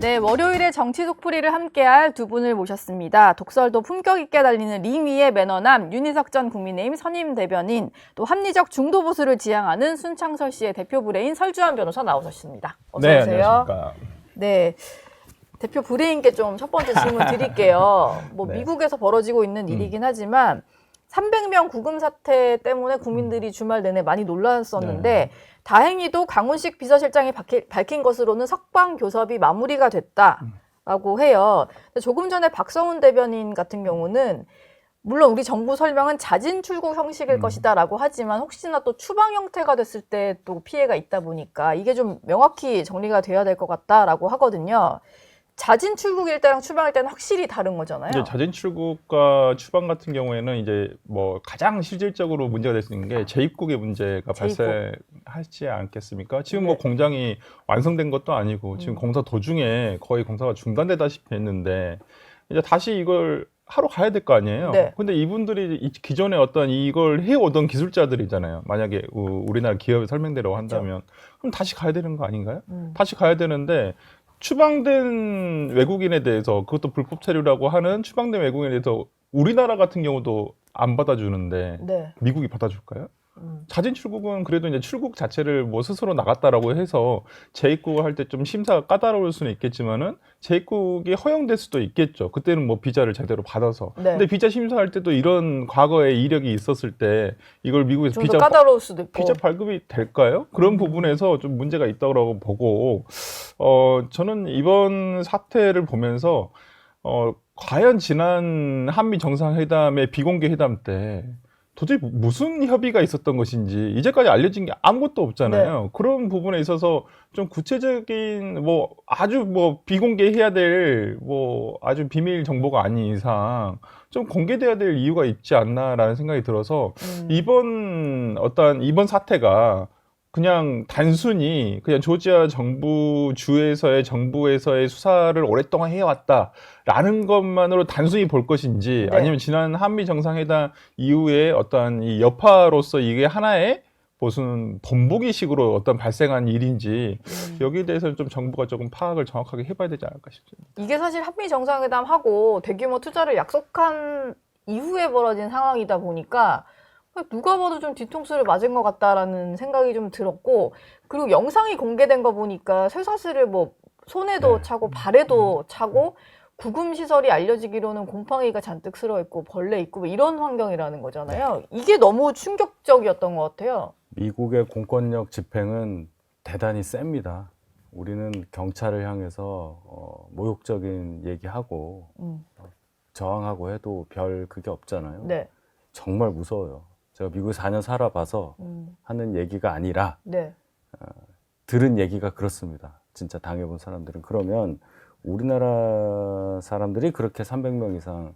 네, 월요일에 정치 속풀이를 함께할 두 분을 모셨습니다. 독설도 품격 있게 달리는 링 위의 매너남 윤희석 전 국민의힘 선임 대변인, 또 합리적 중도 보수를 지향하는 순창설 씨의 대표 브레인 설주환 변호사 나오셨습니다. 어서 네, 오세요. 안녕하십니까. 네, 대표 브레인께 좀 첫 번째 질문 드릴게요. 뭐 네. 미국에서 벌어지고 있는 일이긴 하지만 300명 구금 사태 때문에 국민들이 주말 내내 많이 놀랐었는데 다행히도 강훈식 비서실장이 밝힌 것으로는 석방 교섭이 마무리가 됐다라고 해요. 조금 전에 박성훈 대변인 같은 경우는 물론 우리 정부 설명은 자진 출국 형식일 것이다라고 하지만 혹시나 또 추방 형태가 됐을 때 또 피해가 있다 보니까 이게 좀 명확히 정리가 돼야 될 것 같다라고 하거든요. 자진 출국일 때랑 추방일 때는 확실히 다른 거잖아요. 이제 자진 출국과 추방 같은 경우에는 이제 뭐 가장 실질적으로 문제가 될 수 있는 게 재입국의 문제가 발생하지 않겠습니까? 지금 뭐 공장이 완성된 것도 아니고 지금 공사 도중에 거의 공사가 중단되다시피 했는데 이제 다시 이걸 하러 가야 될 거 아니에요. 네. 근데 이분들이 기존에 어떤 이걸 해오던 기술자들이잖아요. 만약에 우리나라 기업에 설명대로 한다면 그럼 다시 가야 되는 거 아닌가요? 다시 가야 되는데 추방된 외국인에 대해서, 그것도 불법 체류라고 하는 추방된 외국인에 대해서 우리나라 같은 경우도 안 받아주는데 미국이 받아줄까요? 자진 출국은 그래도 이제 출국 자체를 뭐 스스로 나갔다라고 해서 재입국을 할 때 좀 심사가 까다로울 수는 있겠지만은 재입국이 허용될 수도 있겠죠. 그때는 뭐 비자를 제대로 받아서. 근데 비자 심사할 때도 이런 과거의 이력이 있었을 때 이걸 미국에서 좀 더 까다로울 수도 있고. 비자 발급이 될까요? 그런 부분에서 좀 문제가 있다고 보고 저는 이번 사태를 보면서 과연 지난 한미 정상회담의 비공개 회담 때 도대체 무슨 협의가 있었던 것인지 이제까지 알려진 게 아무것도 없잖아요. 그런 부분에 있어서 좀 구체적인 뭐 아주 뭐 비공개해야 될 뭐 아주 비밀 정보가 아닌 이상 좀 공개돼야 될 이유가 있지 않나라는 생각이 들어서 이번 사태가 그냥 단순히 그냥 조지아 정부에서의 수사를 오랫동안 해왔다라는 것만으로 단순히 볼 것인지 아니면 지난 한미 정상회담 이후에 어떤 이 여파로서 이게 하나의 무슨 본보기식으로 어떤 발생한 일인지 여기에 대해서는 좀 정부가 조금 파악을 정확하게 해봐야 되지 않을까 싶습니다. 이게 사실 한미 정상회담하고 대규모 투자를 약속한 이후에 벌어진 상황이다 보니까 누가 봐도 좀 뒤통수를 맞은 것 같다라는 생각이 좀 들었고, 그리고 영상이 공개된 거 보니까 쇠사슬을 뭐 손에도 차고 발에도 차고 구금 시설이 알려지기로는 곰팡이가 잔뜩 쓸어있고 벌레 있고 뭐 이런 환경이라는 거잖아요. 이게 너무 충격적이었던 것 같아요. 미국의 공권력 집행은 대단히 셉니다. 우리는 경찰을 향해서 모욕적인 얘기하고 저항하고 해도 별 그게 없잖아요. 정말 무서워요. 제가 미국에 4년 살아봐서 하는 얘기가 아니라 들은 얘기가 그렇습니다. 진짜 당해본 사람들은. 그러면 우리나라 사람들이 그렇게 300명 이상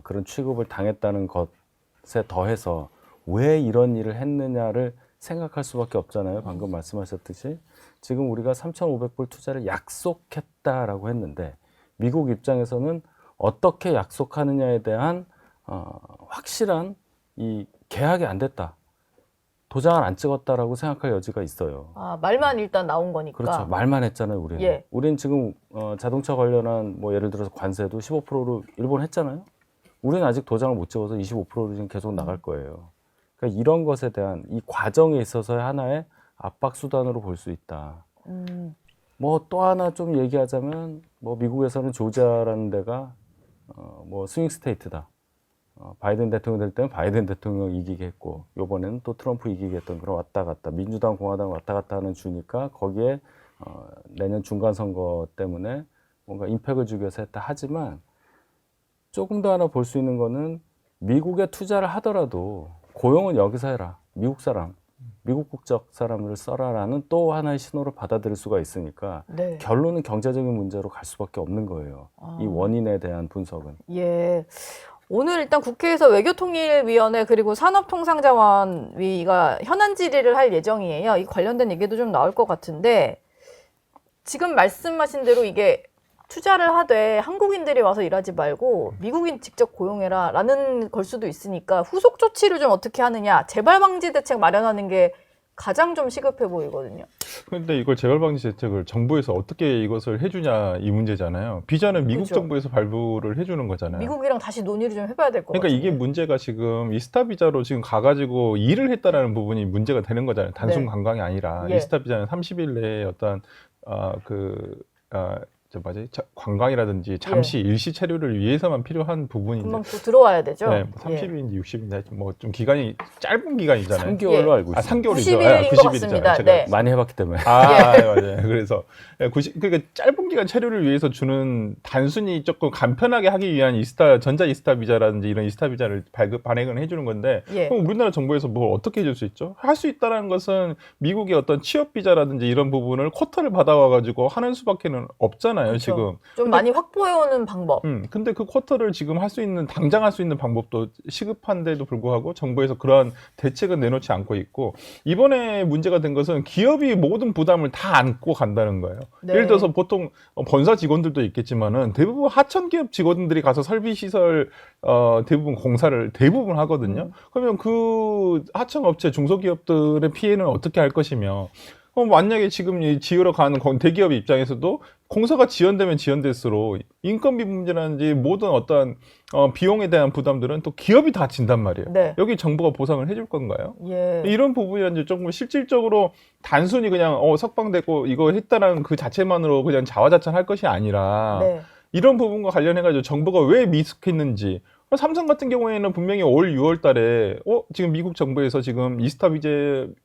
그런 취급을 당했다는 것에 더해서 왜 이런 일을 했느냐를 생각할 수밖에 없잖아요. 방금 말씀하셨듯이 지금 우리가 3,500불 투자를 약속했다라고 했는데 미국 입장에서는 어떻게 약속하느냐에 대한 확실한 이 계약이 안 됐다, 도장을 안 찍었다라고 생각할 여지가 있어요. 아, 말만 일단 나온 거니까. 그렇죠. 말만 했잖아요, 우리는. 우리는 지금 자동차 관련한 뭐 예를 들어서 관세도 15%로 일본 했잖아요. 우리는 아직 도장을 못 찍어서 25%로 지금 계속 나갈 거예요. 그러니까 이런 것에 대한 이 과정에 있어서의 하나의 압박 수단으로 볼 수 있다. 뭐 또 하나 좀 얘기하자면 뭐 미국에서는 조지아라는 데가 뭐 스윙 스테이트다. 바이든 대통령 될 때는 바이든 대통령 이기게 했고 이번에는 또 트럼프 이기게 했던 그런 왔다 갔다 민주당 공화당 왔다 갔다 하는 주니까 거기에 내년 중간 선거 때문에 뭔가 임팩을 주기 위해서 했다. 하지만 조금 더 하나 볼 수 있는 거는 미국에 투자를 하더라도 고용은 여기서 해라. 미국 사람, 미국 국적 사람을 써라라는 또 하나의 신호를 받아들일 수가 있으니까 결론은 경제적인 문제로 갈 수밖에 없는 거예요. 이 원인에 대한 분석은. 오늘 일단 국회에서 외교통일위원회 그리고 산업통상자원위가 현안 질의를 할 예정이에요. 이 관련된 얘기도 좀 나올 것 같은데 지금 말씀하신 대로 이게 투자를 하되 한국인들이 와서 일하지 말고 미국인 직접 고용해라 라는 걸 수도 있으니까 후속 조치를 좀 어떻게 하느냐, 재발 방지 대책 마련하는 게 가장 좀 시급해 보이거든요. 그런데 이걸 재발방지 대책을 정부에서 어떻게 이것을 해주냐 이 문제잖아요. 비자는 미국 그렇죠. 정부에서 발부를 해주는 거잖아요. 미국이랑 다시 논의를 좀 해봐야 될 것 그러니까 같아요. 이게 문제가 지금 이스타 비자로 지금 가가지고 일을 했다라는 부분이 문제가 되는 거잖아요. 단순 네. 관광이 아니라 예. 이스타 비자는 30일 내에 어떤 관광이라든지 잠시 일시 체류를 위해서만 필요한 부분인데. 금방 또 들어와야 되죠. 네, 30일인지 60일인지 뭐 좀 기간이 짧은 기간이잖아요. 3개월로 예. 알고 있어요. 3개월이죠. 90일인 것 같습니다. 제가 네. 많이 해봤기 때문에. 맞아요. 그래서 그러니까 짧은 기간 체류를 위해서 주는 단순히 조금 간편하게 하기 위한 전자 이스타 비자라든지 이런 이스타 비자를 발행을 해주는 건데 예. 그럼 우리나라 정부에서 뭘 어떻게 해줄 수 있죠? 할 수 있다는 것은 미국의 어떤 취업 비자라든지 이런 부분을 쿼터를 받아와가지고 하는 수밖에는 없잖아요. 그렇죠. 지금. 좀 많이 확보해오는 방법. 근데 그 쿼터를 지금 당장 할 수 있는 방법도 시급한데도 불구하고 정부에서 그러한 대책은 내놓지 않고 있고 이번에 문제가 된 것은 기업이 모든 부담을 다 안고 간다는 거예요. 네. 예를 들어서 보통 본사 직원들도 있겠지만은 대부분 하청 기업 직원들이 가서 설비 시설 대부분 공사를 대부분 하거든요. 그러면 그 하청 업체 중소기업들의 피해는 어떻게 할 것이며 만약에 지금 지으러 가는 대기업 입장에서도 공사가 지연되면 지연될수록 인건비 문제라든지 모든 어떤 비용에 대한 부담들은 또 기업이 다 진단 말이에요. 네. 여기 정부가 보상을 해줄 건가요? 예. 이런 부분이 조금 실질적으로 단순히 그냥 석방되고 이거 했다는 그 자체만으로 그냥 자화자찬할 것이 아니라 네. 이런 부분과 관련해가지고 정부가 왜 미숙했는지. 삼성 같은 경우에는 분명히 올 6월 달에 지금 미국 정부에서 지금 이스타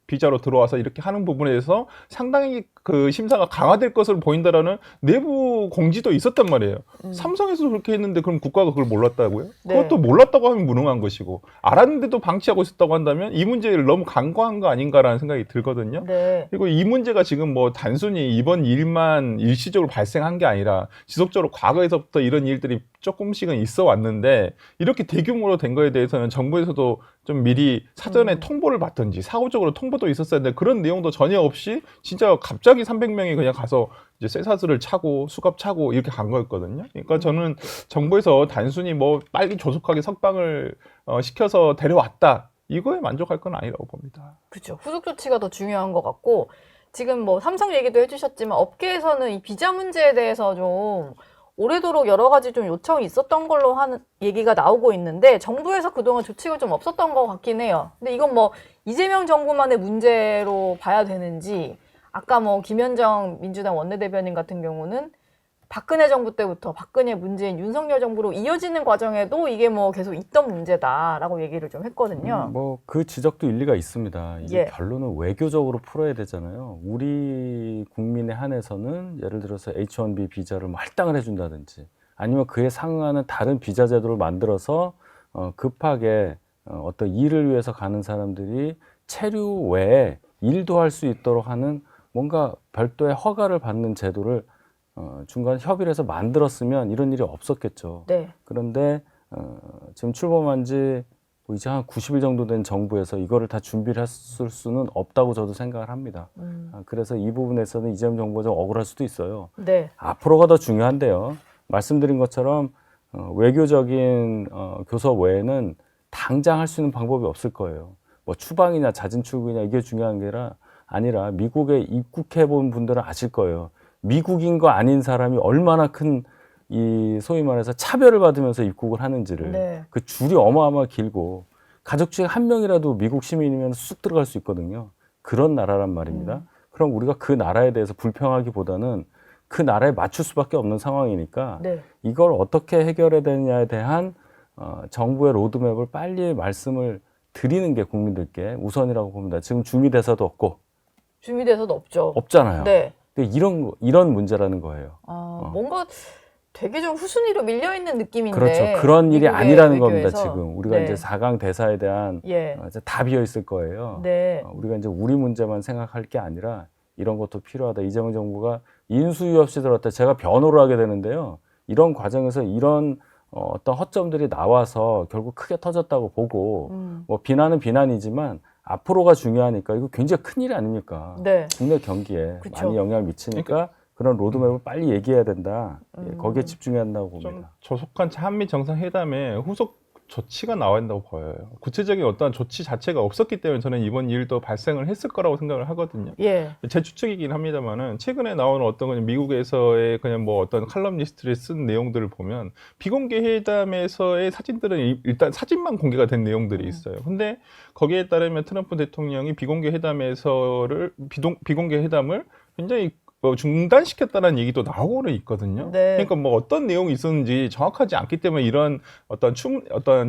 비자로 들어와서 이렇게 하는 부분에 대해서 상당히 그 심사가 강화될 것으로 보인다라는 내부 공지도 있었단 말이에요. 삼성에서 그렇게 했는데 그럼 국가가 그걸 몰랐다고요? 네. 그것도 몰랐다고 하면 무능한 것이고 알았는데도 방치하고 있었다고 한다면 이 문제를 너무 간과한 거 아닌가라는 생각이 들거든요. 네. 그리고 이 문제가 지금 뭐 단순히 이번 일만 일시적으로 발생한 게 아니라 지속적으로 과거에서부터 이런 일들이 조금씩은 있어 왔는데 이렇게 대규모로 된 거에 대해서는 정부에서도 좀 미리 사전에 통보를 받든지 사후적으로 통보도 있었어야 되는데 그런 내용도 전혀 없이 진짜 갑자기 300명이 그냥 가서 이제 쇠사슬을 차고 수갑 차고 이렇게 간 거였거든요. 그러니까 저는 정부에서 단순히 뭐 빨리 조속하게 석방을 시켜서 데려왔다. 이거에 만족할 건 아니라고 봅니다. 그렇죠. 후속 조치가 더 중요한 것 같고 지금 뭐 삼성 얘기도 해주셨지만 업계에서는 이 비자 문제에 대해서 좀 오래도록 여러 가지 좀 요청이 있었던 걸로 하는 얘기가 나오고 있는데 정부에서 그동안 조치가 좀 없었던 것 같긴 해요. 근데 이건 뭐 이재명 정부만의 문제로 봐야 되는지 아까 뭐 김현정 민주당 원내대변인 같은 경우는 박근혜 정부 때부터 박근혜, 문재인, 윤석열 정부로 이어지는 과정에도 이게 뭐 계속 있던 문제다라고 얘기를 좀 했거든요. 뭐 그 지적도 일리가 있습니다. 이게 예. 결론은 외교적으로 풀어야 되잖아요. 우리 국민에 한해서는 예를 들어서 H-1B 비자를 뭐 할당을 해준다든지 아니면 그에 상응하는 다른 비자 제도를 만들어서 급하게 어떤 일을 위해서 가는 사람들이 체류 외에 일도 할 수 있도록 하는 뭔가 별도의 허가를 받는 제도를 중간 협의를 해서 만들었으면 이런 일이 없었겠죠. 네. 그런데 지금 출범한 지 이제 한 90일 정도 된 정부에서 이거를 다 준비를 했을 수는 없다고 저도 생각을 합니다. 그래서 이 부분에서는 이재명 정부가 좀 억울할 수도 있어요. 네. 앞으로가 더 중요한데요. 말씀드린 것처럼 외교적인 교섭 외에는 당장 할 수 있는 방법이 없을 거예요. 뭐 추방이냐 잦은 출국이냐 이게 중요한 게 아니라 미국에 입국해 본 분들은 아실 거예요. 미국인 거 아닌 사람이 얼마나 큰 이 소위 말해서 차별을 받으면서 입국을 하는지를 네. 그 줄이 어마어마하게 길고 가족 중에 한 명이라도 미국 시민이면 쑥 들어갈 수 있거든요. 그런 나라란 말입니다. 그럼 우리가 그 나라에 대해서 불평하기보다는 그 나라에 맞출 수밖에 없는 상황이니까 네. 이걸 어떻게 해결해야 되느냐에 대한 정부의 로드맵을 빨리 말씀을 드리는 게 국민들께 우선이라고 봅니다. 지금 준비대사도 없고 준비돼서도 없죠. 없잖아요. 네. 근데 이런 문제라는 거예요. 뭔가 되게 좀 후순위로 밀려있는 느낌인데. 그렇죠. 그런 일이 미국의 아니라는 겁니다. 외교에서. 지금 우리가 네. 이제 4강 대사에 대한 예. 이제 다 비어 있을 거예요. 네. 우리가 이제 우리 문제만 생각할 게 아니라 이런 것도 필요하다. 이재명 정부가 인수위 없이 들어왔다. 제가 변호를 하게 되는데요. 이런 과정에서 이런 어떤 허점들이 나와서 결국 크게 터졌다고 보고 뭐 비난은 비난이지만 앞으로가 중요하니까 이거 굉장히 큰일 아닙니까? 네. 국내 경기에 그쵸. 많이 영향을 미치니까 그런 로드맵을 빨리 얘기해야 된다. 예, 거기에 집중해야 한다고 좀 봅니다. 조속한 한미 정상회담에 후속 조치가 나와야 된다고 보여요. 구체적인 어떤 조치 자체가 없었기 때문에 저는 이번 일도 발생을 했을 거라고 생각을 하거든요. 예. 제 추측이긴 합니다만은 최근에 나오는 어떤 그냥 미국에서의 그냥 뭐 어떤 칼럼니스트를 쓴 내용들을 보면 비공개 회담에서의 사진들은 일단 사진만 공개가 된 내용들이 있어요. 근데 거기에 따르면 트럼프 대통령이 비공개 회담을 굉장히 중단시켰다는 얘기도 나오고는 있거든요. 네. 그러니까 뭐 어떤 내용이 있었는지 정확하지 않기 때문에 이런 어떤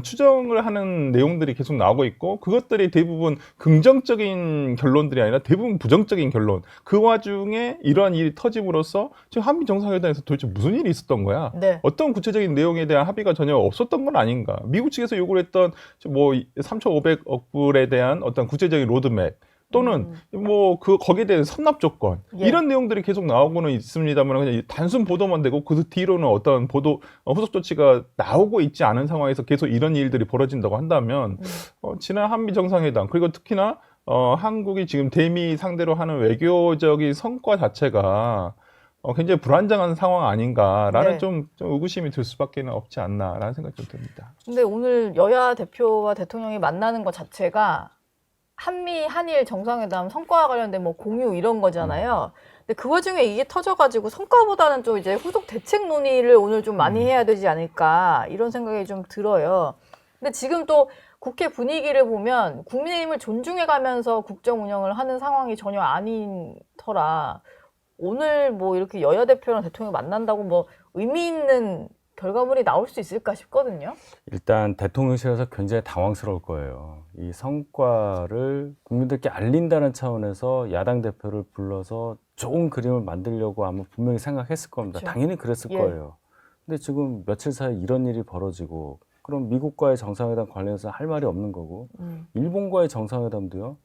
추정을 하는 내용들이 계속 나오고 있고 그것들이 대부분 긍정적인 결론들이 아니라 대부분 부정적인 결론. 그 와중에 이러한 일이 터짐으로써 지금 한미 정상회담에서 도대체 무슨 일이 있었던 거야? 네. 어떤 구체적인 내용에 대한 합의가 전혀 없었던 건 아닌가? 미국 측에서 요구를 했던 뭐 3,500억 불에 대한 어떤 구체적인 로드맵 또는 뭐 거기에 대한 선납 조건 예. 이런 내용들이 계속 나오고는 있습니다만 그냥 단순 보도만 되고 그 뒤로는 어떤 후속 조치가 나오고 있지 않은 상황에서 계속 이런 일들이 벌어진다고 한다면 지난 한미 정상회담 그리고 특히나 한국이 지금 대미 상대로 하는 외교적인 성과 자체가 굉장히 불안정한 상황 아닌가라는 네. 좀 의구심이 들 수밖에 없지 않나라는 생각이 좀 듭니다. 근데 오늘 여야 대표와 대통령이 만나는 것 자체가 한미 한일 정상회담 성과와 관련된 뭐 공유 이런 거잖아요. 근데 그 와중에 이게 터져가지고 성과보다는 좀 이제 후속 대책 논의를 오늘 좀 많이 해야 되지 않을까 이런 생각이 좀 들어요. 근데 지금 또 국회 분위기를 보면 국민의힘을 존중해가면서 국정 운영을 하는 상황이 전혀 아닌 터라 오늘 뭐 이렇게 여야 대표랑 대통령 만난다고 뭐 의미 있는 결과물이 나올 수 있을까 싶거든요. 일단 대통령실에서 굉장히 당황스러울 거예요. 이 성과를 국민들께 알린다는 차원에서 야당 대표를 불러서 좋은 그림을 만들려고 아마 분명히 생각했을 겁니다. 그렇죠. 당연히 그랬을 예. 거예요. 근데 지금 며칠 사이에 이런 일이 벌어지고 그럼 미국과의 정상회담 관련해서 할 말이 없는 거고 일본과의 정상회담도요.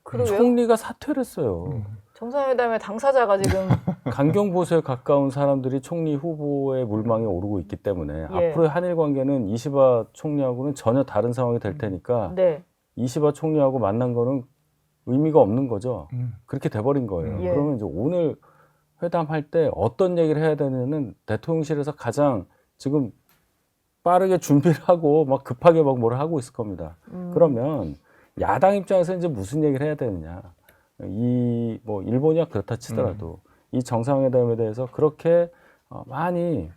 그러게요. 총리가 사퇴를 했어요. 정상회담의 당사자가 지금 강경 보수에 가까운 사람들이 총리 후보의 물망에 오르고 있기 때문에 예. 앞으로의 한일 관계는 이시바 총리하고는 전혀 다른 상황이 될 테니까 네. 이시바 총리하고 만난 거는 의미가 없는 거죠. 그렇게 돼버린 거예요. 예. 그러면 이제 오늘 회담할 때 어떤 얘기를 해야 되느냐는 대통령실에서 가장 지금 빠르게 준비를 하고 막 급하게 막 뭘 하고 있을 겁니다. 그러면 야당 입장에서 이제 무슨 얘기를 해야 되느냐. 이 뭐 일본이야 그렇다 치더라도 이 정상회담에 대해서 그렇게 많이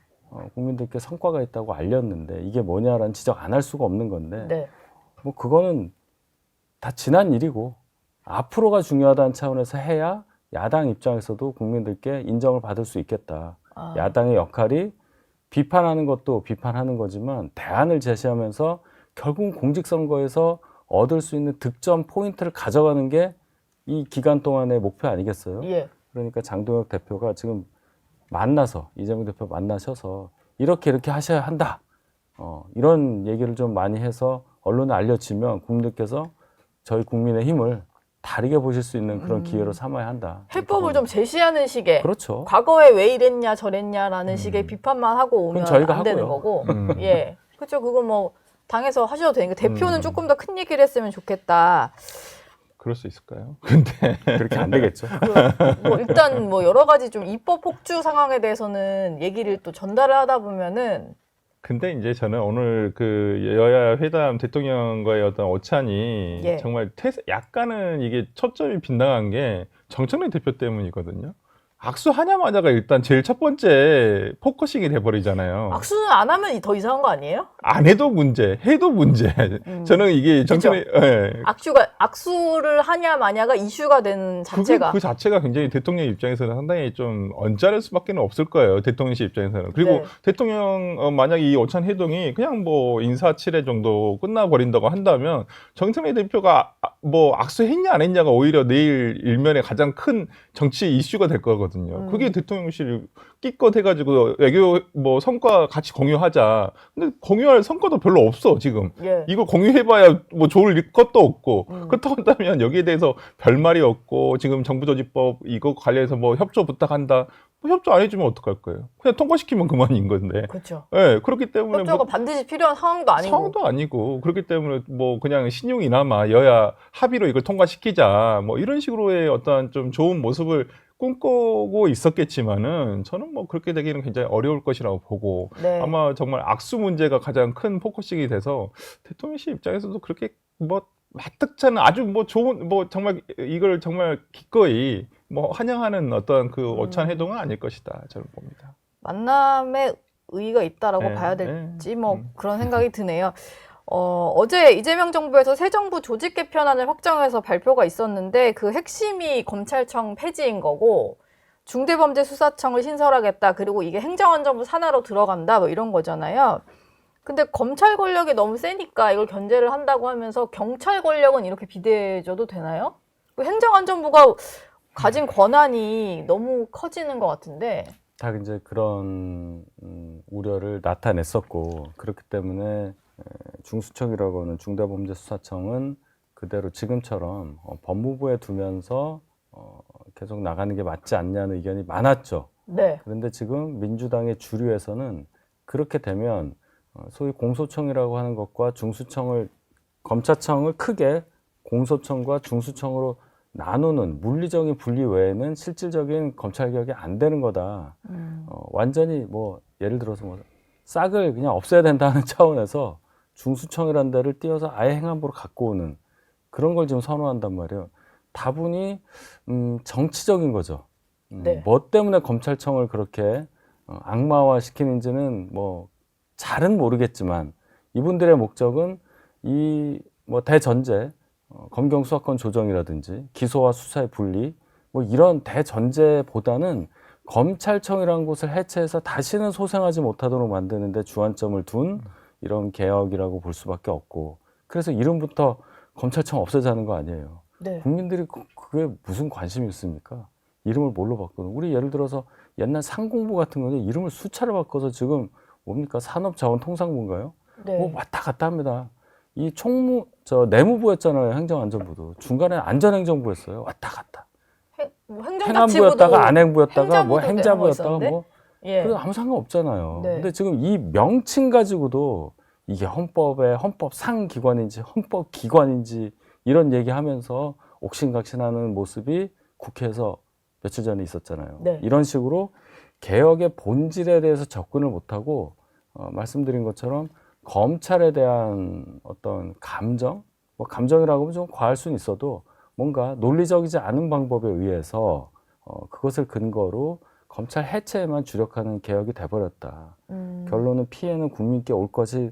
국민들께 성과가 있다고 알렸는데 이게 뭐냐라는 지적 안 할 수가 없는 건데 네. 뭐 그거는 다 지난 일이고 앞으로가 중요하다는 차원에서 해야 야당 입장에서도 국민들께 인정을 받을 수 있겠다. 야당의 역할이 비판하는 것도 비판하는 거지만 대안을 제시하면서 결국 공직선거에서 얻을 수 있는 득점 포인트를 가져가는 게 이 기간 동안의 목표 아니겠어요? 예. 그러니까 장동혁 대표가 지금 만나서 이재명 대표 만나셔서 이렇게 하셔야 한다. 이런 얘기를 좀 많이 해서 언론에 알려지면 국민들께서 저희 국민의힘을 다르게 보실 수 있는 그런 기회로 삼아야 한다. 해법을 좀 제시하는 식의 그렇죠. 과거에 왜 이랬냐 저랬냐라는 식의 비판만 하고 오면 저희가 안 되는 하고요. 거고 예 그렇죠. 그거 뭐 당에서 하셔도 되니까 대표는 조금 더 큰 얘기를 했으면 좋겠다. 그럴 수 있을까요? 근데 그렇게 안 되겠죠. 뭐 일단 뭐 여러 가지 좀 입법 폭주 상황에 대해서는 얘기를 또 전달을 하다 보면은 근데 이제 저는 오늘 그 여야 회담 대통령과의 어떤 오찬이 예. 정말 약간은 이게 초점이 빗나간 게 정청래 대표 때문이거든요. 악수하냐마자가 일단 제일 첫 번째 포커싱이 돼버리잖아요. 악수는 안 하면 더 이상한 거 아니에요? 안 해도 문제, 해도 문제. 저는 이게 정청래 악수를 하냐 마냐가 이슈가 되는 자체가 그 자체가 굉장히 대통령 입장에서는 상당히 좀 언짢을 수밖에 없을 거예요. 대통령실 입장에서는. 그리고 네. 대통령 만약 이 오찬 회동이 그냥 뭐 인사치레 정도 끝나버린다고 한다면 정청래 대표가 뭐 악수했냐 안 했냐가 오히려 내일 일면에 가장 큰 정치 이슈가 될 거거든요. 그게 대통령실이 끼껏 해가지고 외교 뭐 성과 같이 공유하자. 근데 공유할 성과도 별로 없어 지금. 예. 이거 공유해봐야 뭐 좋을 것도 없고 그렇다고 한다면 여기에 대해서 별말이 없고 지금 정부조직법 이거 관련해서 뭐 협조 부탁한다. 뭐 협조 안 해주면 어떡할 거예요? 그냥 통과시키면 그만인 건데. 그렇죠. 네, 그렇기 때문에 협조가 뭐 반드시 필요한 상황도 아니고 상황도 아니고 그렇기 때문에 뭐 그냥 신용이나마 여야 합의로 이걸 통과시키자 뭐 이런 식으로의 어떤 좀 좋은 모습을 꿈꾸고 있었겠지만은 저는 뭐 그렇게 되기는 굉장히 어려울 것이라고 보고 네. 아마 정말 악수 문제가 가장 큰 포커싱이 돼서 대통령실 입장에서도 그렇게 뭐 마뜩지 않은 아주 뭐 좋은 뭐 정말 이걸 정말 기꺼이 뭐 환영하는 어떤 그 오찬 해동은 아닐 것이다 저는 봅니다. 만남의 의의가 있다라고 네, 봐야 될지 네. 뭐 그런 생각이 드네요. 어제 이재명 정부에서 새 정부 조직 개편안을 확정해서 발표가 있었는데 그 핵심이 검찰청 폐지인 거고 중대범죄수사청을 신설하겠다. 그리고 이게 행정안전부 산하로 들어간다. 뭐 이런 거잖아요. 근데 검찰 권력이 너무 세니까 이걸 견제를 한다고 하면서 경찰 권력은 이렇게 비대해져도 되나요? 행정안전부가 가진 권한이 너무 커지는 것 같은데. 다 이제 그런 우려를 나타냈었고 그렇기 때문에 중수청이라고 하는 중대범죄수사청은 그대로 지금처럼 법무부에 두면서 계속 나가는 게 맞지 않냐는 의견이 많았죠. 네. 그런데 지금 민주당의 주류에서는 그렇게 되면 소위 공소청이라고 하는 것과 중수청을 검찰청을 크게 공소청과 중수청으로 나누는 물리적인 분리 외에는 실질적인 검찰 개혁이 안 되는 거다. 완전히 뭐 예를 들어서 뭐 싹을 그냥 없애야 된다는 차원에서 중수청이라는 데를 띄워서 아예 행안부로 갖고 오는 그런 걸 지금 선호한단 말이에요. 다분히 정치적인 거죠. 네. 뭐 때문에 검찰청을 그렇게 악마화 시키는지는 뭐 잘은 모르겠지만 이분들의 목적은 이 뭐 대전제 검경 수사권 조정이라든지 기소와 수사의 분리 뭐 이런 대전제보다는 검찰청이라는 곳을 해체해서 다시는 소생하지 못하도록 만드는데 주안점을 둔 이런 개혁이라고 볼 수밖에 없고 그래서 이름부터 검찰청 없애자는 거 아니에요. 네. 국민들이 그게 무슨 관심이 있습니까? 이름을 뭘로 바꾸는? 우리 예를 들어서 옛날 상공부 같은 거는 이름을 수차례 바꿔서 지금 뭡니까? 산업자원통상부인가요? 네. 뭐 왔다 갔다 합니다. 이 내무부였잖아요. 행정안전부도. 중간에 안전행정부였어요. 왔다 갔다. 행안부였다가 안행부였다가 뭐 행자부였다가 뭐 예. 그래도 아무 상관 없잖아요. 네. 근데 지금 이 명칭 가지고도 이게 헌법상 기관인지 헌법 기관인지 이런 얘기하면서 옥신각신하는 모습이 국회에서 며칠 전에 있었잖아요. 네. 이런 식으로 개혁의 본질에 대해서 접근을 못하고 말씀드린 것처럼 검찰에 대한 어떤 감정, 뭐 감정이라고 하면 좀 과할 수는 있어도 뭔가 논리적이지 않은 방법에 의해서 그것을 근거로 검찰 해체에만 주력하는 개혁이 돼버렸다. 결론은 피해는 국민께 올 것이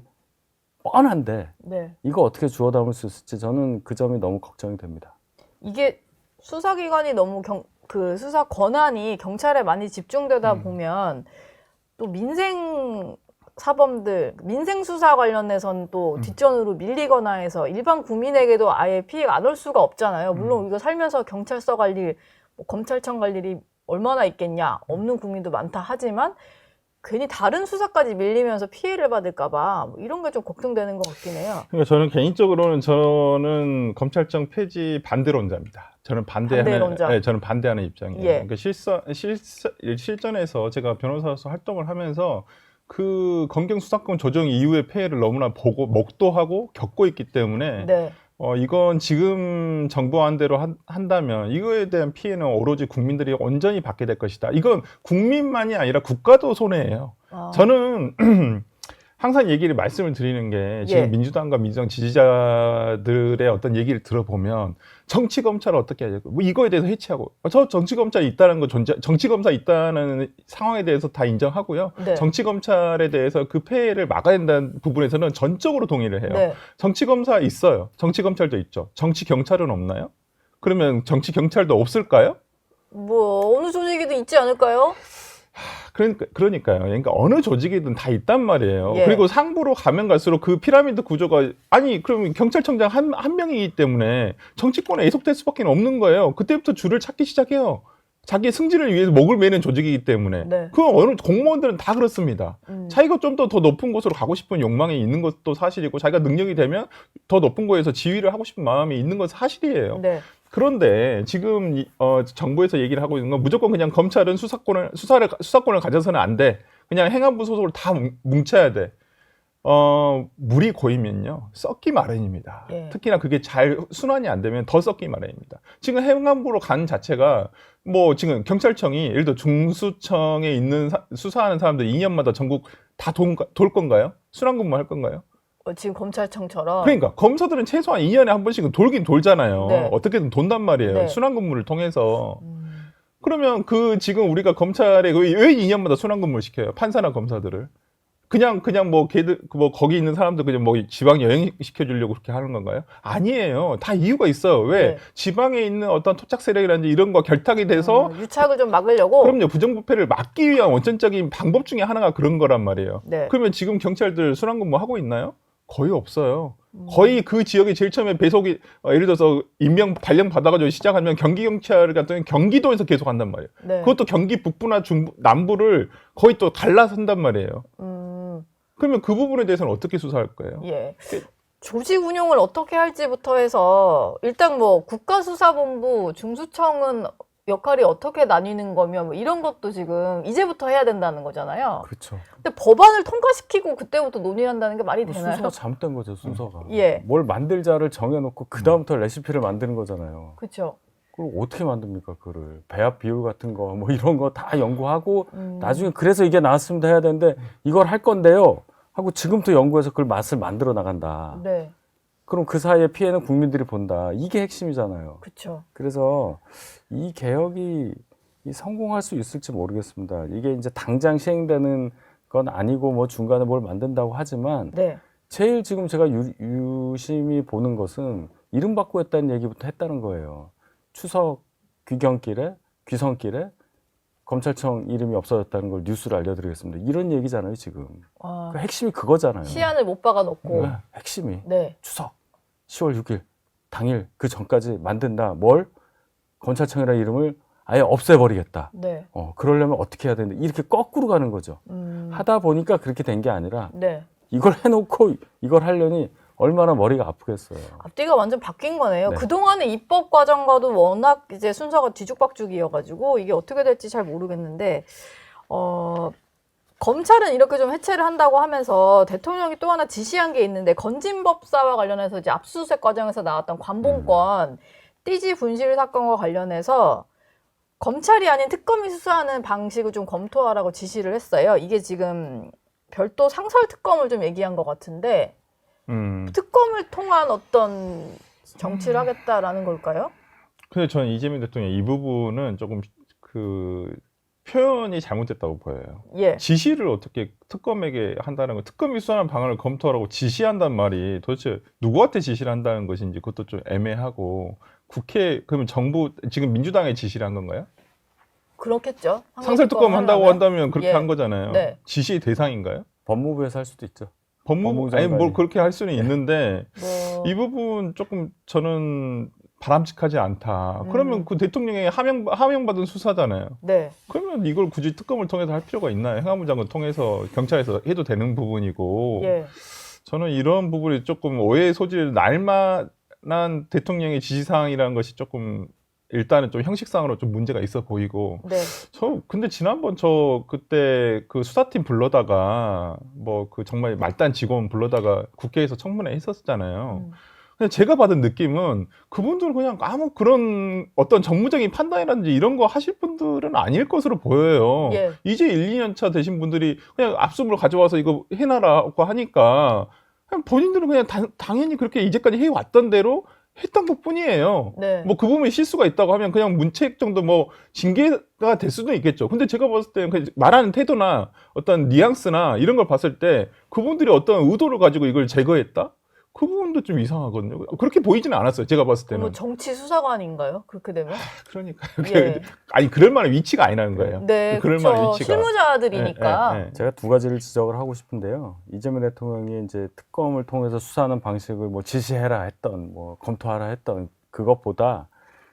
뻔한데 네. 이거 어떻게 주워 담을 수 있을지 저는 그 점이 너무 걱정이 됩니다. 이게 수사기관이 너무 그 수사 권한이 경찰에 많이 집중되다 보면 또 민생 사범들, 민생 수사 관련해서는 또 뒷전으로 밀리거나 해서 일반 국민에게도 아예 피해가 안 올 수가 없잖아요. 물론 이거 살면서 경찰서 갈 일, 뭐 검찰청 갈 일이 얼마나 있겠냐, 없는 국민도 많다 하지만 괜히 다른 수사까지 밀리면서 피해를 받을까봐 뭐 이런 게 좀 걱정되는 것 같긴 해요. 그러니까 저는 개인적으로는 저는 검찰청 폐지 반대론자입니다. 저는 반대론자. 네, 저는 반대하는 입장이에요. 예. 그러니까 실전에서 제가 변호사로서 활동을 하면서 그 검경 수사권 조정 이후의 폐해를 너무나 보고 목도하고 겪고 있기 때문에 네. 이건 지금 정부안대로 한다면 이거에 대한 피해는 오로지 국민들이 온전히 받게 될 것이다. 이건 국민만이 아니라 국가도 손해예요. 저는 항상 말씀을 드리는 게 지금 예. 민주당과 민주당 지지자들의 어떤 얘기를 들어보면 정치 검찰을 어떻게 하냐고 뭐 이거에 대해서 해체하고 저 정치 검찰이 있다는 거 정치 검사 있다는 상황에 대해서 다 인정하고요. 네. 정치 검찰에 대해서 그 폐해를 막아야 된다는 부분에서는 전적으로 동의를 해요. 네. 정치 검사 있어요. 정치 검찰도 있죠. 정치 경찰은 없나요? 그러면 정치 경찰도 없을까요? 뭐 어느 조직에도 있지 않을까요? 그러니까요. 그러니까 어느 조직이든 다 있단 말이에요. 예. 그리고 상부로 가면 갈수록 그 피라미드 구조가 그러면 경찰청장 한 명이기 때문에 정치권에 애속될 수밖에 없는 거예요. 그때부터 줄을 찾기 시작해요. 자기 승진을 위해서 목을 매는 조직이기 때문에. 네. 그 어느 공무원들은 다 그렇습니다. 자기가 좀 더 높은 곳으로 가고 싶은 욕망이 있는 것도 사실이고 자기가 능력이 되면 더 높은 곳에서 지휘를 하고 싶은 마음이 있는 건 사실이에요. 네. 그런데 지금 정부에서 얘기를 하고 있는 건 무조건 그냥 검찰은 수사권을 가져서는 안 돼. 그냥 행안부 소속으로 다 뭉쳐야 돼. 물이 고이면요 썩기 마련입니다. 예. 특히나 그게 잘 순환이 안 되면 더 썩기 마련입니다. 지금 해양부로 가는 자체가 뭐 지금 경찰청이 예를 들어 중수청에 있는 수사하는 사람들 2년마다 전국 다 돌 건가요? 순환근무 할 건가요? 지금 검찰청처럼. 그러니까 검사들은 최소한 2년에 한 번씩은 돌긴 돌잖아요. 네. 어떻게든 돈단 말이에요. 네. 순환근무를 통해서. 그러면 그 지금 우리가 검찰에 왜 2년마다 순환근무를 시켜요? 판사나 검사들을. 그냥 뭐 걔들 뭐 거기 있는 사람들 그냥 뭐 지방 여행 시켜주려고 그렇게 하는 건가요? 아니에요. 다 이유가 있어요. 왜? 네. 지방에 있는 어떤 토착 세력이라든지 이런 거 결탁이 돼서 유착을 좀 막으려고. 그럼요. 부정부패를 막기 위한 원천적인 방법 중에 하나가 그런 거란 말이에요. 네. 그러면 지금 경찰들 순환근무 하고 있나요? 거의 없어요. 거의 그 지역에 제일 처음에 배속이 예를 들어서 임명 발령 받아가지고 시작하면 경기경찰 같은 경기도에서 계속 한단 말이에요. 네. 그것도 경기 북부나 중부 남부를 거의 또 갈라서 한단 말이에요. 그러면 그 부분에 대해서는 어떻게 수사할 거예요? 예. 조직 운영을 어떻게 할지부터 해서 일단 뭐 국가수사본부, 중수청은 역할이 어떻게 나뉘는 거며 뭐 이런 것도 지금 이제부터 해야 된다는 거잖아요. 그렇죠. 근데 법안을 통과시키고 그때부터 논의한다는 게 말이 되나요? 순서가 잘못된 거죠, 순서가. 예. 뭘 만들자를 정해놓고 그 다음부터 레시피를 만드는 거잖아요. 그렇죠. 그걸 어떻게 만듭니까, 그거를. 배합 비율 같은 거, 뭐 이런 거 다 연구하고, 나중에 그래서 이게 나왔습니다 해야 되는데, 이걸 할 건데요. 하고 지금부터 연구해서 그걸 맛을 만들어 나간다. 네. 그럼 그 사이에 피해는 국민들이 본다. 이게 핵심이잖아요. 그렇죠. 그래서 이 개혁이 성공할 수 있을지 모르겠습니다. 이게 이제 당장 시행되는 건 아니고 뭐 중간에 뭘 만든다고 하지만, 네. 제일 지금 제가 유심히 보는 것은 이름 바꾸고 했다는 얘기부터 했다는 거예요. 추석 귀성길에 검찰청 이름이 없어졌다는 걸 뉴스를 알려드리겠습니다. 이런 얘기잖아요, 지금. 그 핵심이 그거잖아요. 시안을 못 박아놓고. 네, 핵심이. 네. 추석 10월 6일 당일 그 전까지 만든다. 뭘? 검찰청이라는 이름을 아예 없애버리겠다. 네. 그러려면 어떻게 해야 되는데 이렇게 거꾸로 가는 거죠. 하다 보니까 그렇게 된 게 아니라 네. 이걸 해놓고 이걸 하려니 얼마나 머리가 아프겠어요. 앞뒤가 완전 바뀐 거네요. 네. 그동안의 입법 과정과도 워낙 이제 순서가 뒤죽박죽이어가지고 이게 어떻게 될지 잘 모르겠는데, 검찰은 이렇게 좀 해체를 한다고 하면서 대통령이 또 하나 지시한 게 있는데, 건진법사와 관련해서 이제 압수수색 과정에서 나왔던 관봉권 띠지 분실 사건과 관련해서 검찰이 아닌 특검이 수사하는 방식을 좀 검토하라고 지시를 했어요. 이게 지금 별도 상설 특검을 좀 얘기한 것 같은데, 특검을 통한 어떤 정치를 하겠다라는 걸까요? 근데 저는 이재명 대통령 이 부분은 조금 그 표현이 잘못됐다고 보여요. 예. 지시를 어떻게 특검에게 한다는 거, 특검이 수사하는 방안을 검토하라고 지시한단 말이 도대체 누구한테 지시를 한다는 것인지 그것도 좀 애매하고, 그러면 정부, 지금 민주당에 지시를 한 건가요? 그렇겠죠. 상설 특검 한다고 한다면 그렇게 예. 한 거잖아요. 네. 지시 대상인가요? 법무부에서 할 수도 있죠. 법무부, 장관이. 아니 뭘 그렇게 할 수는 있는데 뭐... 이 부분 조금 저는 바람직하지 않다. 그러면 그 대통령이 하명받은 수사잖아요. 네. 그러면 이걸 굳이 특검을 통해서 할 필요가 있나요? 행안부 장관 통해서 경찰에서 해도 되는 부분이고. 예. 저는 이런 부분이 조금 오해의 소지를 날 만한 대통령의 지시사항이라는 것이 조금 일단은 좀 형식상으로 좀 문제가 있어 보이고. 네. 근데 지난번 그때 그 수사팀 불러다가 뭐 그 정말 말단 직원 불러다가 국회에서 청문회 했었잖아요. 근데 제가 받은 느낌은 그분들은 그냥 아무 그런 어떤 정무적인 판단이라든지 이런 거 하실 분들은 아닐 것으로 보여요. 예. 이제 1, 2년 차 되신 분들이 그냥 압수물 가져와서 이거 해놔라고 하니까 그냥 본인들은 그냥 당연히 그렇게 이제까지 해왔던 대로 했던 것 뿐이에요. 네. 뭐 그 부분에 실수가 있다고 하면 그냥 문책 정도 뭐 징계가 될 수도 있겠죠. 근데 제가 봤을 때 말하는 태도나 어떤 뉘앙스나 이런 걸 봤을 때 그분들이 어떤 의도를 가지고 이걸 제거했다? 그 부분도 좀 이상하거든요. 그렇게 보이지는 않았어요. 제가 봤을 때는. 뭐 정치 수사관인가요? 그렇게 되면? 그러니까. 예. 아니, 그럴 만한 위치가 아니라는 거예요. 네, 그럴 만한 그렇죠. 위치가. 실무자들이니까. 예. 제가 두 가지를 지적을 하고 싶은데요. 이재명 대통령이 이제 특검을 통해서 수사하는 방식을 뭐 지시해라 했던, 뭐 검토하라 했던 그것보다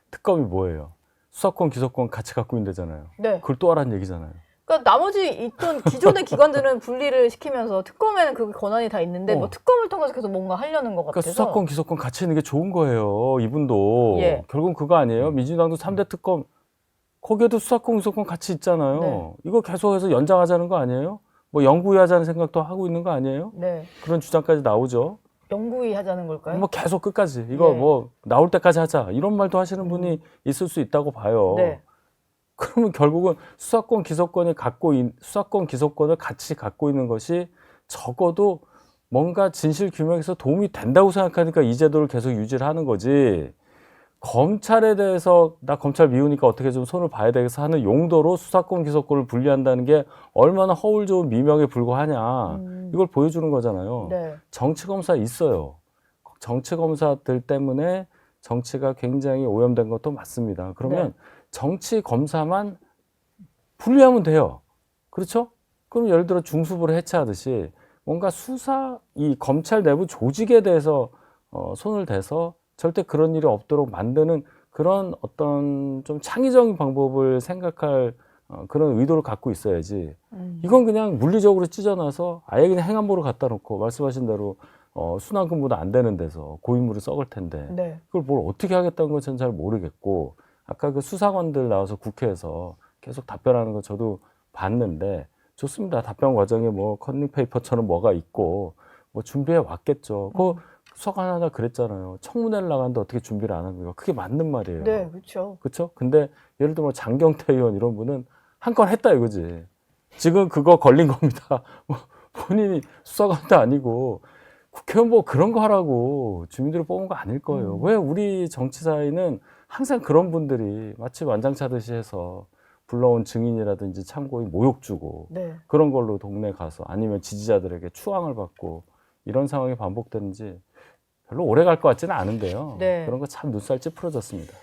특검이 뭐예요? 수사권, 기소권 같이 갖고 있는데잖아요. 네. 그걸 또 하라는 얘기잖아요. 그러니까 나머지 있던 기존의 기관들은 분리를 시키면서 특검에는 그 권한이 다 있는데 뭐 특검을 통해서 계속 뭔가 하려는 것 그러니까 같아서. 수사권, 기소권 같이 있는 게 좋은 거예요. 이분도. 예. 결국은 그거 아니에요? 민주당도 3대 특검 거기에도 수사권, 기소권 같이 있잖아요. 네. 이거 계속해서 연장하자는 거 아니에요? 뭐 영구히 하자는 생각도 하고 있는 거 아니에요? 네. 그런 주장까지 나오죠. 영구히 하자는 걸까요? 뭐 계속 끝까지 이거 네. 뭐 나올 때까지 하자 이런 말도 하시는 분이 있을 수 있다고 봐요. 네. 그러면 결국은 수사권 기소권을 같이 갖고 있는 것이 적어도 뭔가 진실 규명에서 도움이 된다고 생각하니까 이 제도를 계속 유지를 하는 거지. 검찰에 대해서 나 검찰 미우니까 어떻게 좀 손을 봐야 되겠어 하는 용도로 수사권 기소권을 분리한다는 게 얼마나 허울 좋은 미명에 불과하냐. 이걸 보여주는 거잖아요. 네. 정치검사 있어요. 정치검사들 때문에 정치가 굉장히 오염된 것도 맞습니다. 그러면 네. 정치검사만 분리하면 돼요. 그렇죠? 그럼 예를 들어 중수부를 해체하듯이 뭔가 이 검찰 내부 조직에 대해서 손을 대서 절대 그런 일이 없도록 만드는 그런 어떤 좀 창의적인 방법을 생각할 그런 의도를 갖고 있어야지. 이건 그냥 물리적으로 찢어놔서 아예 그냥 행안부로 갖다 놓고 말씀하신 대로 순환근무도 안 되는 데서 고인물을 썩을 텐데 네. 그걸 뭘 어떻게 하겠다는 건 저는 잘 모르겠고 아까 그 수사관들 나와서 국회에서 계속 답변하는 거 저도 봤는데 좋습니다. 답변 과정에 뭐 컨닝페이퍼처럼 뭐가 있고 뭐 준비해 왔겠죠. 그 수사관 하나 그랬잖아요. 청문회를 나가는데 어떻게 준비를 안 하는 거예요. 그게 맞는 말이에요. 네, 그렇죠. 그렇죠? 근데 예를 들어 뭐 장경태 의원 이런 분은 한 건 했다 이거지. 지금 그거 걸린 겁니다. 뭐 본인이 수사관도 아니고 국회의원 뭐 그런 거 하라고 주민들을 뽑은 거 아닐 거예요. 왜 우리 정치사에는 항상 그런 분들이 마치 완장차듯이 해서 불러온 증인이라든지 참고인 모욕 주고 네. 그런 걸로 동네 가서 아니면 지지자들에게 추앙을 받고 이런 상황이 반복되는지 별로 오래 갈 것 같지는 않은데요. 네. 그런 거 참 눈살 찌푸러졌습니다.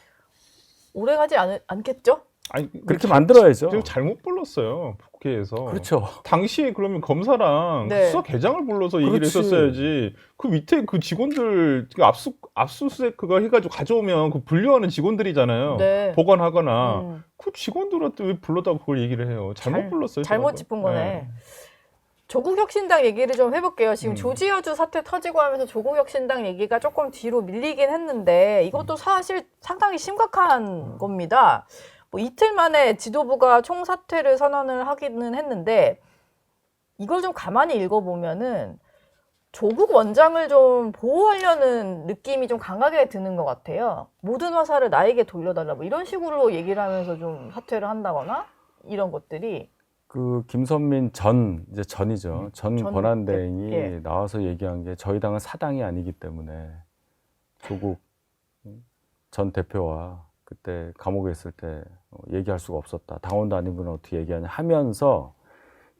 오래 가지 않겠죠? 아니, 그렇게 만들어야죠. 지금 잘못 불렀어요, 국회에서. 그렇죠. 당시에 그러면 검사랑 네. 수사계장을 불러서 얘기를 그렇지. 했었어야지. 그 밑에 그 직원들 압수수색 그거 해가지고 가져오면 그 분류하는 직원들이잖아요. 네. 보관하거나 그 직원들한테 왜 불러다가 그걸 얘기를 해요? 잘못 불렀어요. 잘못 저는. 짚은 거네. 네. 조국혁신당 얘기를 좀 해볼게요. 지금 조지아주 사태 터지고 하면서 조국혁신당 얘기가 조금 뒤로 밀리긴 했는데 이것도 사실 상당히 심각한 겁니다. 뭐 이틀 만에 지도부가 총사퇴를 선언을 하기는 했는데 이걸 좀 가만히 읽어보면은 조국 원장을 좀 보호하려는 느낌이 좀 강하게 드는 것 같아요. 모든 화살을 나에게 돌려달라 뭐 이런 식으로 얘기를 하면서 좀 사퇴를 한다거나 이런 것들이 그 김선민 이제 전이죠. 전 권한대행이 예. 나와서 얘기한 게 저희 당은 사당이 아니기 때문에 조국 전 대표와 그때 감옥에 있을 때 얘기할 수가 없었다. 당원도 아닌 분은 어떻게 얘기하냐 하면서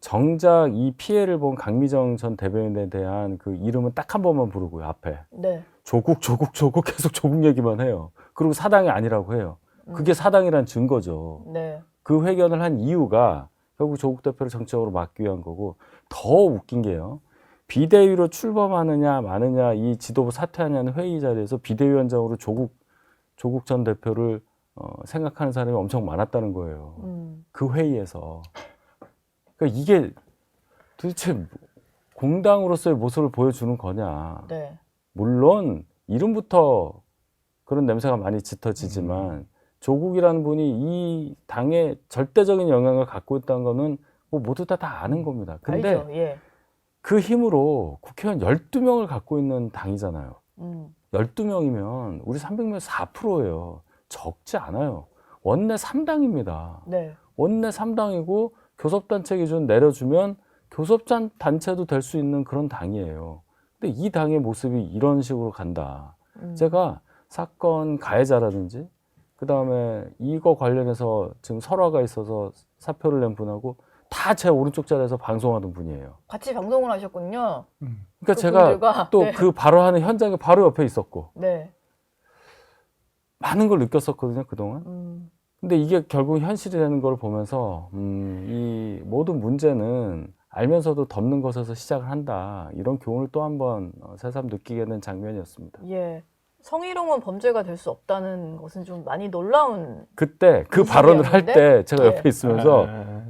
정작 이 피해를 본 강미정 전 대변인에 대한 그 이름은 딱 한 번만 부르고요. 앞에. 네. 조국 계속 조국 얘기만 해요. 그리고 사당이 아니라고 해요. 그게 사당이란 증거죠. 네. 그 회견을 한 이유가 결국 조국 대표를 정치적으로 막기 위한 거고 더 웃긴 게요. 비대위로 출범하느냐 마느냐 이 지도부 사퇴하냐는 회의 자리에서 비대위원장으로 조국 전 대표를 생각하는 사람이 엄청 많았다는 거예요. 그 회의에서. 그러니까 이게 도대체 공당으로서의 모습을 보여주는 거냐. 네. 물론 이름부터 그런 냄새가 많이 짙어지지만 조국이라는 분이 이 당에 절대적인 영향을 갖고 있다는 거는 뭐 모두 다 아는 겁니다. 근데 알죠. 예. 그 힘으로 국회의원 12명을 갖고 있는 당이잖아요. 12명이면 우리 300명 4%예요. 적지 않아요. 원내 3당입니다. 네. 원내 3당이고 교섭단체 기준 내려주면 교섭단체도 될 수 있는 그런 당이에요. 근데 이 당의 모습이 이런 식으로 간다. 제가 사건 가해자라든지 그다음에 이거 관련해서 지금 설화가 있어서 사표를 낸 분하고 다 제 오른쪽 자리에서 방송하던 분이에요. 같이 방송을 하셨군요. 그러니까 제가 또 그 바로 하는 현장에 바로 옆에 있었고 네. 많은 걸 느꼈었거든요, 그동안. 근데 이게 결국 현실이 되는 걸 보면서 이 모든 문제는 알면서도 덮는 것에서 시작을 한다. 이런 교훈을 또 한 번 새삼 느끼게 된 장면이었습니다. 예. 성희롱은 범죄가 될 수 없다는 것은 좀 많이 놀라운 그때 그 발언을 할 때 제가 네. 옆에 있으면서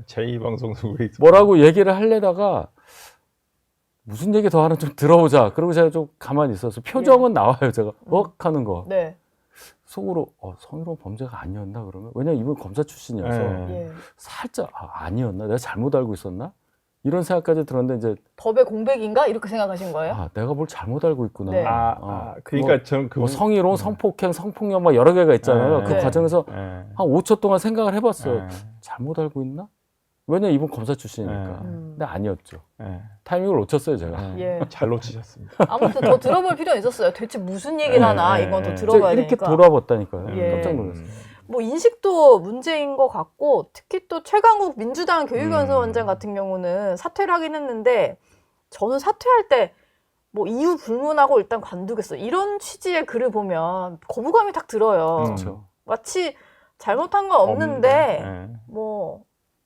제2방송국에 뭐라고 얘기를 하려다가 무슨 얘기 더 하나 좀 들어보자. 그리고 제가 좀 가만히 있어서 표정은 나와요. 제가 하는 거. 네. 속으로 성희롱 범죄가 아니었나 그러면? 왜냐면 이분 검사 출신이어서 예. 살짝 아니었나? 내가 잘못 알고 있었나? 이런 생각까지 들었는데 이제 법의 공백인가 이렇게 생각하신 거예요? 아, 내가 뭘 잘못 알고 있구나. 네. 그러니까 저는 뭐 성희롱, 성폭행, 성폭력 막 여러 개가 있잖아요. 그 네. 과정에서 네. 한 5초 동안 생각을 해봤어요. 네. 잘못 알고 있나? 왜냐 이분 검사 출신이니까. 네. 근데 아니었죠. 네. 타이밍을 놓쳤어요 제가. 네. 예. 잘 놓치셨습니다. 아무튼 더 들어볼 필요는 있었어요. 대체 무슨 얘기를 하나 네, 이건 더 네. 들어봐야 이렇게 되니까. 돌아봤다니까요. 예. 깜짝 놀랐어요. 뭐 인식도 문제인 것 같고 특히 또 최강욱 민주당 교육연수원장 같은 경우는 사퇴를 하긴 했는데 저는 사퇴할 때 뭐 이유 불문하고 일단 관두겠어 이런 취지의 글을 보면 거부감이 딱 들어요. 그렇죠. 마치 잘못한 건 없는데 네. 뭐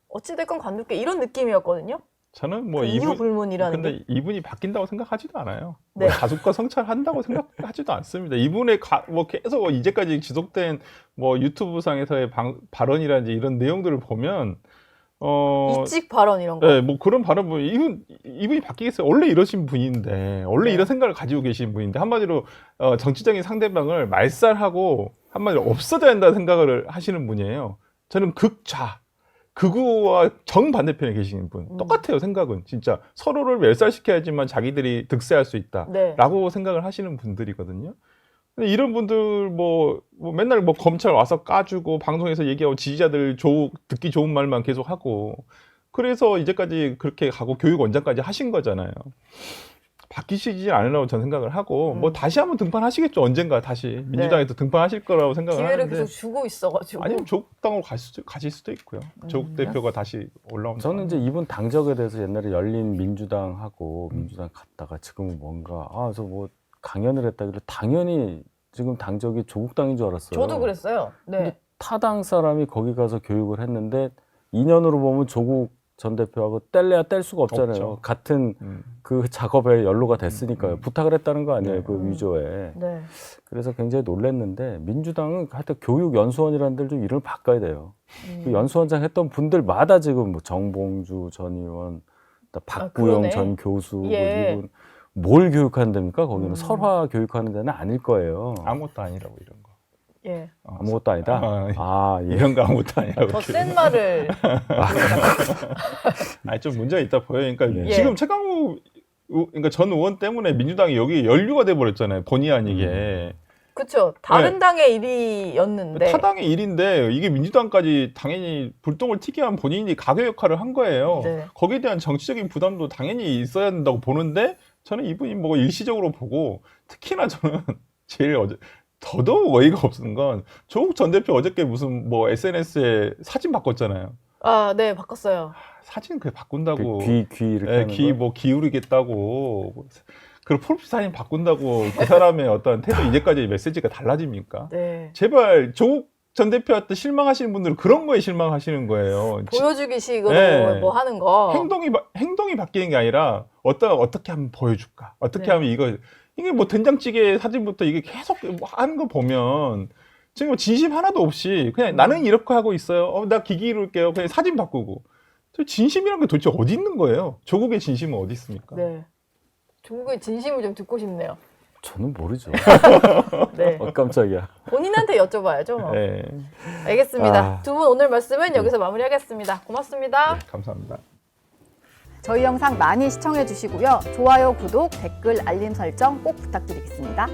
어찌됐건 관둘게 이런 느낌이었거든요. 저는 뭐 그 이유 불문이라는 게. 근데 이분이 바뀐다고 생각하지도 않아요. 네. 뭐 가족과 성찰한다고 생각하지도 않습니다. 이분의 뭐 계속 이제까지 지속된 뭐 유튜브 상에서의 발언이라든지 이런 내용들을 보면 이직 발언 이런 거. 네, 뭐 그런 발언 보면 이분이 바뀌겠어요. 원래 이러신 분인데 원래 네. 이런 생각을 가지고 계신 분인데 한마디로 정치적인 상대방을 말살하고 한마디로 없어져야 한다는 생각을 하시는 분이에요. 저는 극우와 정반대편에 계시는 분 똑같아요. 생각은 진짜 서로를 멸살시켜야지만 자기들이 득세할 수 있다라고 네. 생각을 하시는 분들이거든요. 근데 이런 분들 뭐 맨날 뭐 검찰 와서 까주고 방송에서 얘기하고 지지자들 듣기 좋은 말만 계속 하고 그래서 이제까지 그렇게 가고 교육원장까지 하신 거잖아요. 바뀌시지 않으라고 저는 생각을 하고 뭐 다시 한번 등판하시겠죠. 언젠가 다시 민주당에서 등판하실 거라고 생각을 기회를 하는데 계속 주고 있어가지고. 아니면 조국 당으로 가실 수도 있고요. 조국 대표가 다시 올라온다. 저는 이제 이분 당적에 대해서 옛날에 열린 민주당하고 민주당 갔다가 지금은 뭔가 그래서 뭐 강연을 했다길래 당연히 지금 당적이 조국 당인 줄 알았어요. 저도 그랬어요. 네. 근데 타당 사람이 거기 가서 교육을 했는데 2년으로 보면 조국 전 대표하고 뗄래야 뗄 수가 없잖아요. 없죠. 같은 그 작업에 연루가 됐으니까요. 부탁을 했다는 거 아니에요. 네. 그 위조에. 네. 그래서 굉장히 놀랐는데 민주당은 하여튼 교육연수원이라는 데를 좀 이름을 바꿔야 돼요. 그 연수원장 했던 분들마다 지금 뭐 정봉주 전 의원, 박구영 그러네. 전 교수 예. 이분 뭘 교육하는 데입니까? 거기는 설화 교육하는 데는 아닐 거예요. 아무것도 아니라고 이런 거. 예. 아무것도 아니다. 예. 이런 거 아무것도 아니라고. 더 센 말을. 아니 좀 문제가 있다 보여요. 그러니까 예. 지금 최강욱 그러니까 전 의원 때문에 민주당이 여기 연루가 돼 버렸잖아요. 본의 아니게. 그렇죠. 다른 당의 일이었는데. 타당의 일인데 이게 민주당까지 당연히 불똥을 튀게 한 본인이 가교 역할을 한 거예요. 네. 거기에 대한 정치적인 부담도 당연히 있어야 된다고 보는데 저는 이분이 뭐 일시적으로 보고 특히나 저는 제일 더더욱 어이가 없는 건 조국 전 대표 어저께 무슨 뭐 SNS에 사진 바꿨잖아요. 아, 네, 바꿨어요. 사진 그게 바꾼다고 귀 이렇게 네, 하는 귀 거. 뭐 기울이겠다고 그리고 프로필 사진 바꾼다고 그 사람의 어떤 태도 이제까지 메시지가 달라집니까? 네. 제발 조국 전 대표한테 실망하시는 분들은 그런 거에 실망하시는 거예요. 보여주기식으로 네. 뭐 하는 거. 행동이 바뀌는 게 아니라 어떻게 하면 보여줄까? 어떻게 네. 하면 이게 뭐 된장찌개 사진부터 이게 계속 뭐 하는 거 보면 지금 뭐 진심 하나도 없이 그냥 나는 이렇게 하고 있어요. 나 기기 이룰게요. 그냥 사진 바꾸고. 저 진심이란 게 도대체 어디 있는 거예요? 조국의 진심은 어디 있습니까? 네. 조국의 진심을 좀 듣고 싶네요. 저는 모르죠. 네. 깜짝이야. 본인한테 여쭤봐야죠. 뭐. 네. 알겠습니다. 두 분 오늘 말씀은 여기서 마무리하겠습니다. 고맙습니다. 네, 감사합니다. 저희 영상 많이 시청해 주시고요. 좋아요, 구독, 댓글, 알림 설정 꼭 부탁드리겠습니다.